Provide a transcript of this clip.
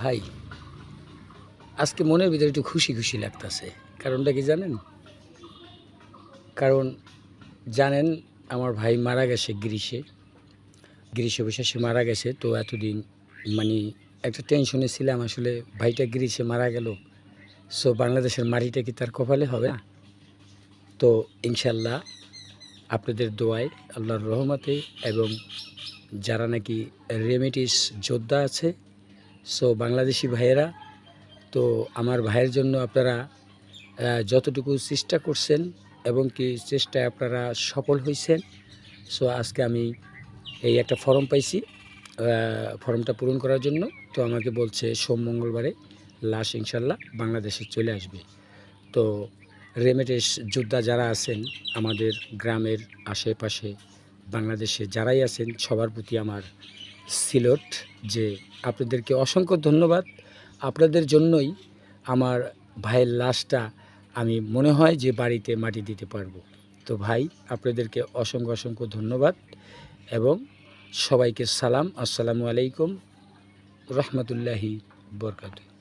ভাই, আজকে মনের ভিতরে একটু খুশি খুশি লাগতেছে। কারণটা কি জানেন? কারণ জানেন আমার ভাই মারা গেছে গ্রীষ্মে বসে সে মারা গেছে। তো এতদিন মানে একটা টেনশনে ছিলাম, আসলে ভাইটা গ্রীষ্মে মারা গেল, সো বাংলাদেশের মাটিটা কি তার কপালে হবে না? তো ইনশাল্লাহ আপনাদের দোয়ায়, আল্লাহর রহমতে এবং যারা নাকি রেমিডিস যোদ্ধা আছে, সো বাংলাদেশি ভাইয়েরা, তো আমার ভাইয়ের জন্য আপনারা যতটুকু চেষ্টা করছেন এবং কি চেষ্টায় আপনারা সফল হয়েছেন। সো আজকে আমি এই একটা ফর্ম পাইছি, ফর্মটা পূরণ করার জন্য। তো আমাকে বলছে সোম মঙ্গলবারে লাশ ইনশাল্লাহ বাংলাদেশে চলে আসবে। তো রেমিটেন্স যোদ্ধা যারা আছেন আমাদের গ্রামের আশেপাশে, বাংলাদেশে যারাই আছেন, সবার প্রতি আমার সিলট, যে আপনাদেরকে অসংখ্য ধন্যবাদ। আপনাদের জন্যই আমার ভাইয়ের লাশটা আমি মনে হয় যে বাড়িতে মাটি দিতে পারবো। তো ভাই, আপনাদেরকে অসংখ্য অসংখ্য ধন্যবাদ এবং সবাইকে সালাম। আসসালামু আলাইকুম রহমতুল্লাহি বরকাতুহু।